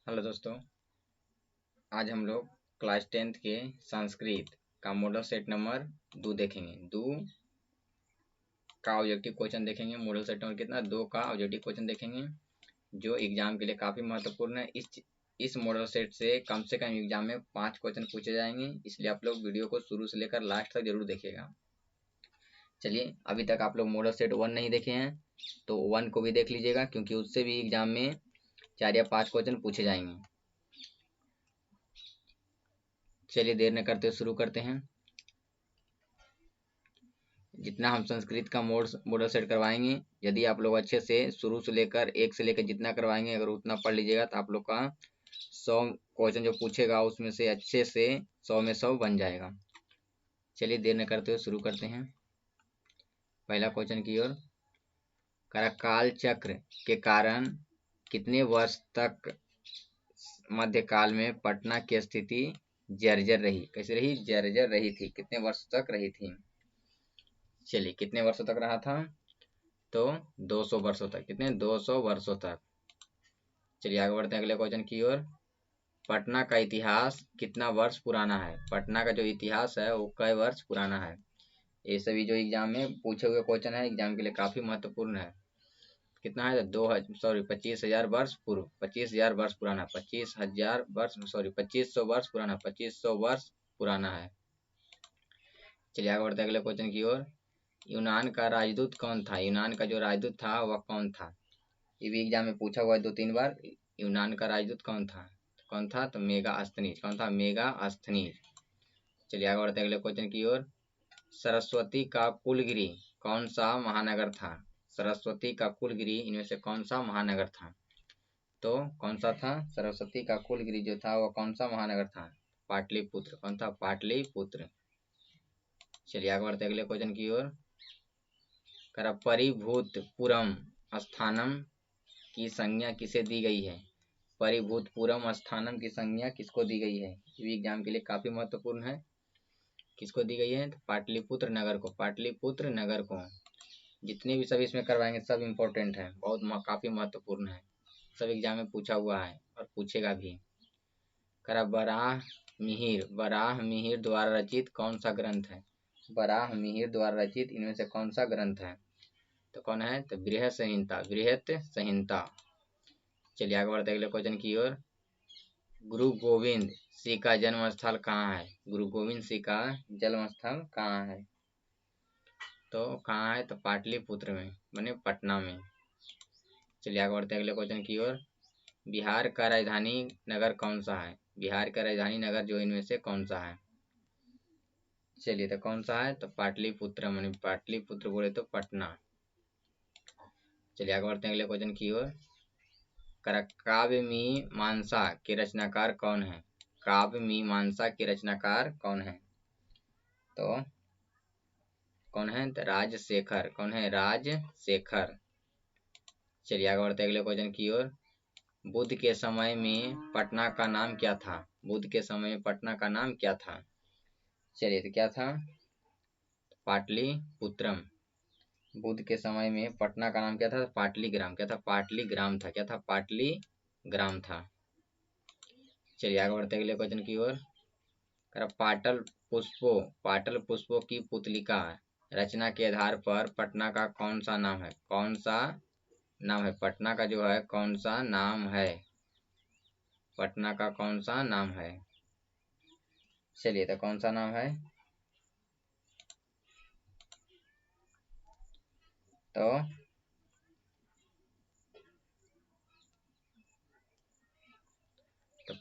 Hello दोस्तों, आज हम लोग क्लास 10th के संस्कृत का मॉडल सेट नंबर 2 देखेंगे। 2 का ऑब्जेक्टिव क्वेश्चन देखेंगे। मॉडल सेट नंबर कितना 2 का ऑब्जेक्टिव क्वेश्चन देखेंगे जो एग्जाम के लिए काफ़ी महत्वपूर्ण है। इस मॉडल सेट से कम एग्जाम में 5 क्वेश्चन पूछे जाएंगे, इसलिए आप लोग वीडियो को शुरू से लेकर लास्ट तक जरूर देखिएगा। चलिए, अभी तक आप लोग मॉडल सेट 1 नहीं देखे हैं तो 1 को भी देख लीजिएगा, क्योंकि उससे भी एग्जाम में 4 या 5 क्वेश्चन पूछे जाएंगे। चलिए देर न करते शुरू करते हैं। जितना हम संस्कृत का मॉडल सेट करवाएंगे, यदि आप लोग अच्छे से शुरू से लेकर 1 से लेकर जितना करवाएंगे, अगर उतना पढ़ लीजिएगा तो आप लोग का 100 क्वेश्चन जो पूछेगा उसमें से अच्छे से 100 में 100 बन जाएगा। चलिए देर न करते हुए शुरू करते हैं। पहला क्वेश्चन की ओर। काल चक्र के कारण कितने वर्ष तक मध्यकाल में पटना की स्थिति जर्जर रही? कैसे रही? जर्जर रही थी। कितने वर्ष तक रही थी? चलिए, कितने वर्षों तक रहा था? तो 200 वर्षों तक। कितने? 200 वर्षों तक। चलिए आगे बढ़ते हैं अगले क्वेश्चन की ओर। पटना का इतिहास कितना वर्ष पुराना है? पटना का जो इतिहास है वो कई वर्ष पुराना है? ये सभी जो एग्जाम में पूछे हुए क्वेश्चन है, एग्जाम के लिए काफी महत्वपूर्ण है। कितना है? 25,000 वर्ष पूर्व। 25,000 वर्ष पुराना। 25,सौ वर्ष पुराना। 2500 वर्ष पुराना है। चलिए आगे बढ़ते हैं अगले क्वेश्चन की ओर। यूनान का राजदूत कौन था? यूनान का जो राजदूत था वह कौन था? ये भी एग्जाम में पूछा हुआ है 2-3 बार। यूनान का राजदूत कौन था? कौन था? तो मेगास्थनीज। कौन था? मेगास्थनीज। चलिए आगे बढ़ते हैं अगले क्वेश्चन की ओर। सरस्वती का कुलगिरी कौन सा महानगर था? सरस्वती का कुलगिरी इनमें से कौन सा महानगर था? तो कौन सा था? सरस्वती का कुलगिरी जो था वह कौन सा महानगर था? पाटलिपुत्र। कौन था? पाटलिपुत्र। चलिए आगे बढ़ते हैं अगले क्वेश्चन की ओर। परिभूतपुरम स्थानम की संज्ञा किसे दी गई है? परिभूतपुरम स्थानम की संज्ञा किसको दी गई है? ये भी एग्जाम के लिए काफी महत्वपूर्ण है। किसको दी गई है? तो पाटलिपुत्र नगर को। पाटलिपुत्र नगर को। जितने भी सब इसमें करवाएंगे सब इम्पोर्टेंट है, बहुत काफी महत्वपूर्ण है, सब एग्जाम में पूछा हुआ है और पूछेगा भी। बराह मिहिर द्वारा रचित कौन सा ग्रंथ है? बराह मिहिर द्वारा रचित इनमें से कौन सा ग्रंथ है? तो कौन है? तो बृहत संहिता। बृहत संहिता। चलिए आगे बढ़ते अगले क्वेश्चन की ओर। गुरु गोविंद सिंह का जन्म स्थल कहाँ है? गुरु गोविंद सिंह का जन्म स्थल कहाँ है? तो कहाँ है? तो पाटलिपुत्र में, माने पटना में। चलिए आगे बढ़ते अगले क्वेश्चन की ओर। बिहार का राजधानी नगर कौन सा है? बिहार का राजधानी नगर जो इनमें से कौन सा है? चलिए, तो कौन सा है? तो पाटलिपुत्र, माने पाटलिपुत्र बोले तो पटना। चलिए आगे बढ़ते हैं अगले क्वेश्चन की ओर। काव्य मीमांसा के रचनाकार कौन है? काव्य मीमांसा के रचनाकार कौन है? तो कौन है? तो राजशेखर। कौन है? राजशेखर। चलिए आगे बढ़ते अगले क्वेश्चन की ओर। बुद्ध के समय में पटना का नाम क्या था? बुद्ध के समय में पटना का नाम क्या था? चलिए, तो क्या था? पाटलिपुत्रम। बुद्ध के समय में पटना का नाम क्या था? पाटलीग्राम। क्या था? पाटलीग्राम था। क्या था? पाटलीग्राम था। चलिए आगे बढ़ते अगले क्वेश्चन की ओर। पाटल पुष्पों की पुतलिका रचना के आधार पर पटना का कौन सा नाम है? कौन सा नाम है? पटना का जो है कौन सा नाम है? पटना का कौन सा नाम है? चलिए, तो कौन सा नाम है? तो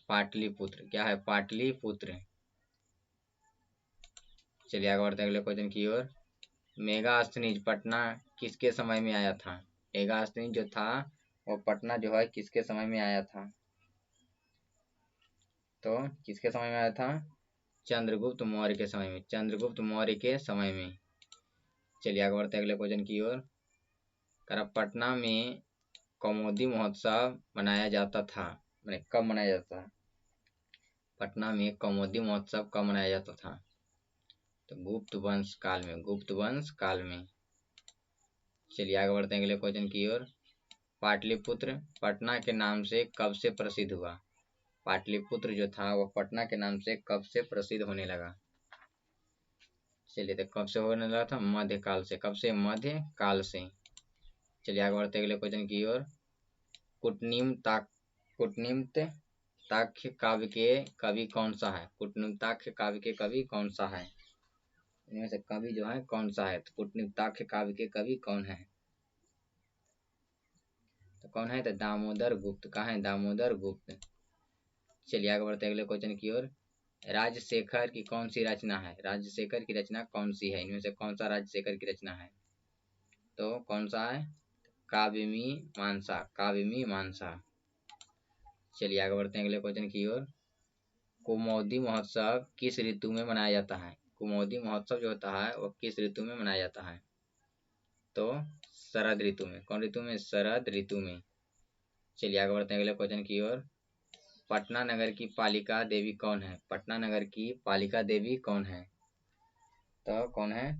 पाटलिपुत्र। क्या है? पाटलिपुत्र। चलिए आगे बढ़ते अगले क्वेश्चन की ओर। मेगास्थनीज पटना किसके समय में आया था? मेगास्थनीज जो था वो पटना जो है किसके समय में आया था? तो किसके समय में आया था? चंद्रगुप्त मौर्य के समय में। चंद्रगुप्त मौर्य के समय में। चलिए आगे बढ़ते अगले क्वेश्चन की ओर। पटना में कौमुदी महोत्सव मनाया जाता था, मैंने कब मनाया जाता था? पटना में कौमुदी महोत्सव कब मनाया जाता था? तो गुप्त वंश काल में। गुप्त वंश काल में। चलिए आगे बढ़ते हैं अगले क्वेश्चन की ओर। पाटलिपुत्र पटना के नाम से कब से प्रसिद्ध हुआ? पाटलिपुत्र जो था वह पटना के नाम से कब से प्रसिद्ध होने लगा? चलिए, तो कब से होने लगा था? मध्यकाल से। कब से? मध्यकाल से। चलिए आगे बढ़ते अगले क्वेश्चन की ओर। कुटनिम्नताख्य काव्य के कवि कौन सा है? कुटनिम्नताख्य काव्य के कवि कौन सा है? इनमें से कवि जो है कौन सा है? तो कुटनिम्नताख्य काव्य के कवि कौन है? तो कौन है? तो दामोदर गुप्त। कहाँ है? दामोदर गुप्त। चलिए आगे बढ़ते अगले क्वेश्चन की ओर। राजशेखर की कौन सी रचना है? राजशेखर की रचना कौन सी है? इनमें से कौन सा राजशेखर की रचना है? तो कौन सा है? काव्यमीमांसा। काव्यमीमांसा। चलिए आगे बढ़ते हैं अगले क्वेश्चन की ओर। कुमोदी महोत्सव किस ऋतु में मनाया जाता है? कुमोदी महोत्सव जो होता है वो किस ऋतु में मनाया जाता है? तो शरद ऋतु में। कौन ऋतु में? शरद ऋतु में। चलिए आगे बढ़ते हैं अगले क्वेश्चन की ओर। पटना नगर की पालिका देवी कौन है? पटना नगर की पालिका देवी कौन है? तो कौन है?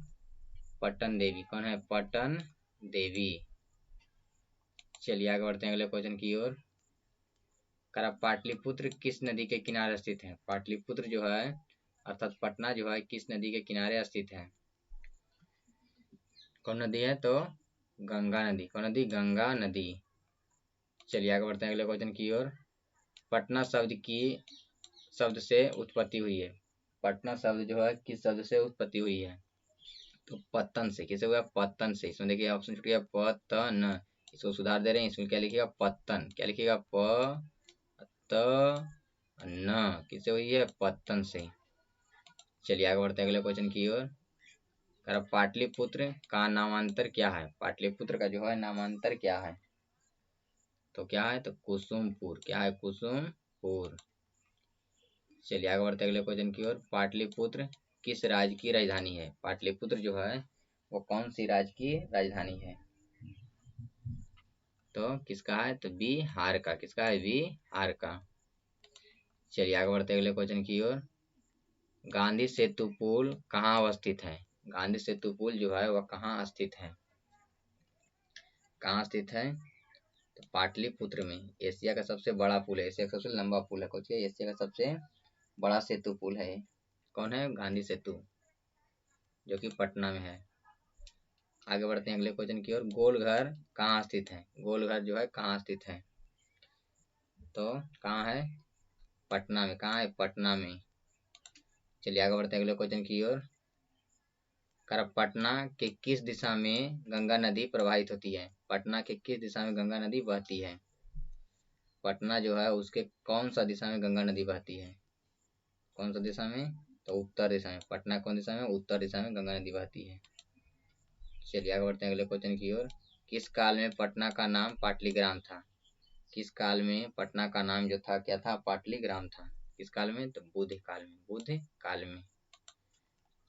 पट्टन देवी। कौन है? पट्टन देवी। चलिए आगे बढ़ते हैं अगले क्वेश्चन की ओर। पाटलिपुत्र किस नदी के किनारे स्थित है? पाटलिपुत्र जो है अर्थात पटना जो है किस नदी के किनारे स्थित है? कौन नदी है? तो गंगा नदी। कौन नदी? गंगा नदी। चलिए आगे बढ़ते हैं अगले क्वेश्चन की ओर। पटना शब्द से उत्पत्ति हुई है। पटना शब्द जो है किस शब्द से उत्पत्ति हुई है? तो पत्तन से। किसे हुआ? पत्तन से। इसमें देखिए ऑप्शन छूट गया पतन। इसको सुधार दे रहे हैं। इसमें क्या लिखिएगा? पत्तन। क्या लिखिएगा? न। किससे हुई है? पत्तन से। चलिए आगे बढ़ते हैं अगले क्वेश्चन की ओर। पाटलिपुत्र का नामांतर क्या है? पाटलिपुत्र का जो है नामांतर क्या है? तो क्या है? तो कुसुमपुर। क्या है? कुसुमपुर। चलिए आगे बढ़ते अगले क्वेश्चन की ओर। पाटलिपुत्र किस राज्य की राजधानी है? पाटलिपुत्र जो है वो कौन सी राज्य की राजधानी है? तो किसका है? तो बिहार का। किसका है? बिहार का। चलिए आगे बढ़ते अगले क्वेश्चन की ओर। गांधी सेतु पुल कहाँ अवस्थित है? गांधी सेतु पुल जो है वह कहाँ स्थित है? कहाँ स्थित है? तो पाटलिपुत्र में। एशिया का सबसे बड़ा पुल है। एशिया का सबसे लंबा पुल है। कौन सी? एशिया का सबसे बड़ा सेतु पुल है। कौन है? गांधी सेतु, जो कि पटना में है। आगे बढ़ते हैं अगले क्वेश्चन की ओर। गोलघर कहाँ स्थित है? गोलघर जो है कहाँ स्थित है? तो कहाँ है? पटना में। कहाँ है? पटना में। चलिए आगे बढ़ते हैं अगले क्वेश्चन की ओर। पटना के किस दिशा में गंगा नदी प्रवाहित होती है? पटना के किस दिशा में गंगा नदी बहती है? पटना जो है उसके कौन सा दिशा में गंगा नदी बहती है? कौन सा दिशा में? तो उत्तर दिशा में। पटना कौन दिशा में? उत्तर दिशा में गंगा नदी बहती है। चलिए आगे बढ़ते हैं अगले क्वेश्चन की ओर। किस काल में पटना का नाम पाटलीग्राम था? किस काल में पटना का नाम जो था क्या था? पाटलीग्राम था। किस काल में? तो बुद्ध काल में। बुद्ध काल में।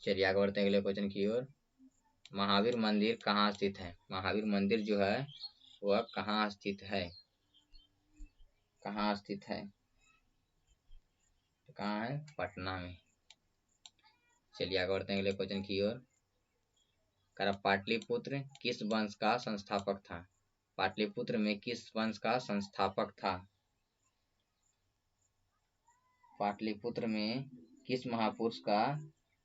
चलिए आगे बढ़ते हैं अगले क्वेश्चन की ओर। महावीर मंदिर कहाँ स्थित है? महावीर मंदिर जो है वह कहाँ स्थित है? कहाँ स्थित है? तो कहाँ है? पटना में। चलिए आगे बढ़ते हैं अगले क्वेश्चन की ओर। पाटलिपुत्र किस वंश का संस्थापक था? पाटलिपुत्र में किस वंश का संस्थापक था? पाटलिपुत्र में किस महापुरुष का?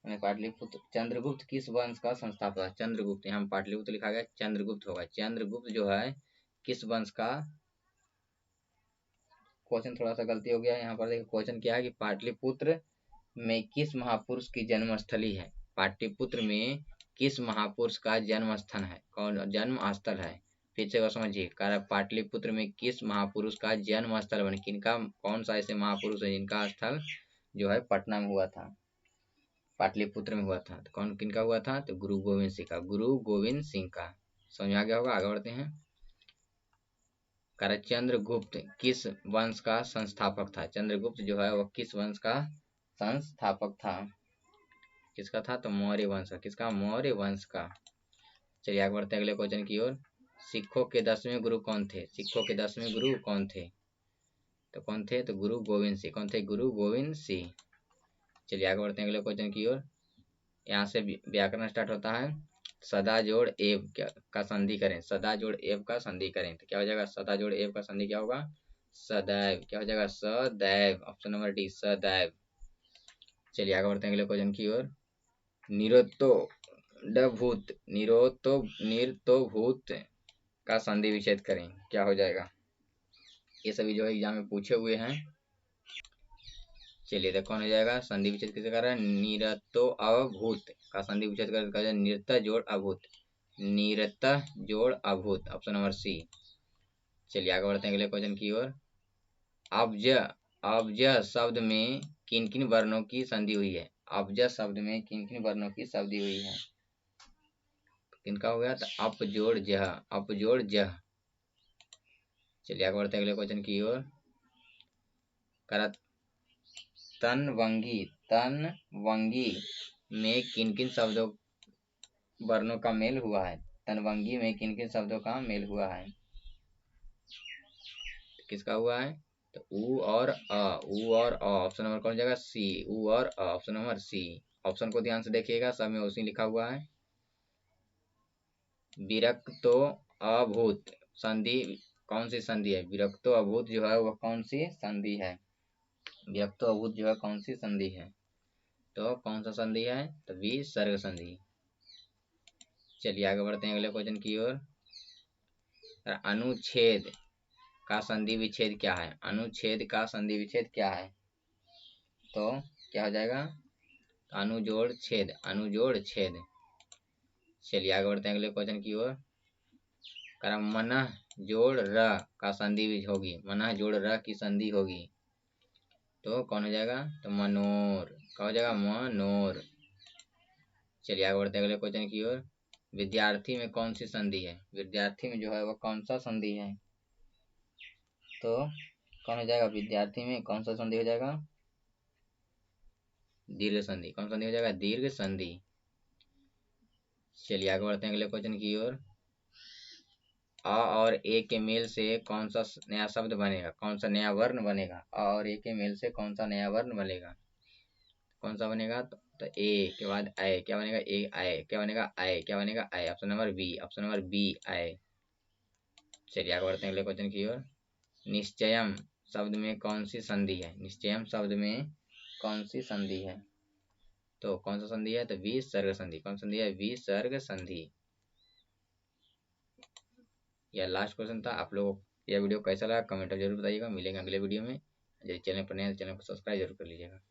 पाटलिपुत्र चंद्रगुप्त किस वंश का संस्थापक है? चंद्रगुप्त। यहाँ पाटलिपुत्र लिखा गया, चंद्रगुप्त होगा। चंद्रगुप्त जो है किस वंश का? क्वेश्चन थोड़ा सा गलती हो गया यहाँ पर। देखिए क्वेश्चन क्या है कि पाटलिपुत्र में किस महापुरुष की जन्मस्थली है? पाटलिपुत्र में किस महापुरुष का जन्म स्थान है? कौन जन्म स्थल है? फिर से समझिए। पाटलिपुत्र में किस महापुरुष का जन्म स्थल बने? किनका? कौन सा ऐसे महापुरुष है जिनका स्थल जो है पटना में हुआ था, पाटलिपुत्र में हुआ था? तो कौन किनका हुआ था? तो गुरु गोविंद सिंह का। गुरु गोविंद सिंह का। समझ आ गया होगा। आगे बढ़ते हैं। चंद्रगुप्त किस वंश का संस्थापक था? चंद्रगुप्त जो है वह किस वंश का संस्थापक था? किसका था? तो मौर्य वंश का। किसका? मौर्य वंश का। चलिए आगे बढ़ते हैं अगले क्वेश्चन की ओर। सिखों के 10वें गुरु कौन थे? सिखों के 10वें गुरु कौन थे? तो कौन थे? तो गुरु गोविंद सिंह। कौन थे? गुरु गोविंद सिंह। चलिए आगे बढ़ते हैं अगले क्वेश्चन की ओर। यहाँ से व्याकरण स्टार्ट होता है। सदा जोड़ एव का संधि करें। सदा जोड़ एव का संधि करें तो क्या हो जाएगा? सदा जोड़ एव का संधि क्या होगा? सदैव, क्या हो जाएगा सदैव, ऑप्शन नंबर डी सदैव। चलिए आगे बढ़ते हैं अगले क्वेश्चन की ओर। निरोतो डभूत, निर्तोभूत का संधि विच्छेद करें, क्या हो जाएगा? ये सभी जो है एग्जाम में पूछे हुए हैं। चलिए तो कौन हो जाएगा? संधि विच्छेद किसे कर रहा है? निरतो अभूत का संधि विच्छेद कर निरत जोड़ अभूत, निरत जोड़ अभूत, ऑप्शन नंबर सी। चलिए आगे बढ़ते हैं अगले क्वेश्चन की ओर। अब्ज, अब्ज शब्द में किन किन वर्णों की संधि हुई है? अब्ज शब्द में किन किन वर्णों की संधि हुई है? किनका हो गया? तो अप जोड़ जह, अप जोड़ जह। चलिए आगे बढ़ते हैं अगले क्वेश्चन की ओर। तनवंगी, तनवंगी में किन किन शब्दों वर्णों का मेल हुआ है? तनवंगी में किन किन शब्दों का मेल हुआ है? किसका हुआ है? तो उ और अ, उ और अ, ऑप्शन नंबर कौन जाएगा? सी, उ और अ, ऑप्शन नंबर सी। ऑप्शन को ध्यान से देखिएगा, सब में उसी लिखा हुआ है। विरक्तो अभूत संधि कौन सी संधि है? विरक्तो अभूत जो है वह कौन सी संधि है? विरक्तो अभूत जो है कौन सी संधि है? तो कौन सा संधि है? तो विसर्ग संधि। चलिए आगे बढ़ते हैं अगले क्वेश्चन की ओर। अनुच्छेद का संधि विच्छेद क्या है? अनुच्छेद का संधि विच्छेद क्या है? तो क्या हो जाएगा? अनुजोड़ छेद, अनुजोड़ छेद। चलिए आगे बढ़ते हैं अगले क्वेश्चन की ओर। मनः जोड़ र का संधि होगी, मनः जोड़ र की संधि होगी, तो कौन हो जाएगा? तो मनोर, क्या हो जाएगा? मनोर। चलिए आगे बढ़ते हैं अगले क्वेश्चन की ओर। विद्यार्थी में कौन सी संधि है? विद्यार्थी में जो है वह कौन सा संधि है? तो कौन हो जाएगा? विद्यार्थी में कौन सा संधि हो जाएगा? दीर्घ संधि। कौन संधि हो जाएगा? दीर्घ संधि। चलिए आगे बढ़ते हैं अगले क्वेश्चन की ओर। अ और ए के मेल से कौन सा नया शब्द बनेगा? कौन सा नया वर्ण बनेगा? अ और ए के मेल से कौन सा नया वर्ण बनेगा? कौन सा बनेगा? तो ए के बाद आय, क्या बनेगा? ए आय, क्या बनेगा? आय, क्या बनेगा? आय, option number B, option number B आय। चलिए आगे बढ़ते हैं अगले क्वेश्चन की ओर। निश्चयम शब्द में कौन सी संधि है? निश्चयम शब्द में कौन सी संधि है? तो कौन सा संधि है? तो विसर्ग संधि। कौन संधि है? विसर्ग संधि। यह लास्ट क्वेश्चन था। आप लोग यह वीडियो कैसा लगा कमेंट में जरूर बताइएगा। मिलेंगे अगले वीडियो में। यदि चैनल पर नए हैं तो चैनल को सब्सक्राइब जरूर कर लीजिएगा।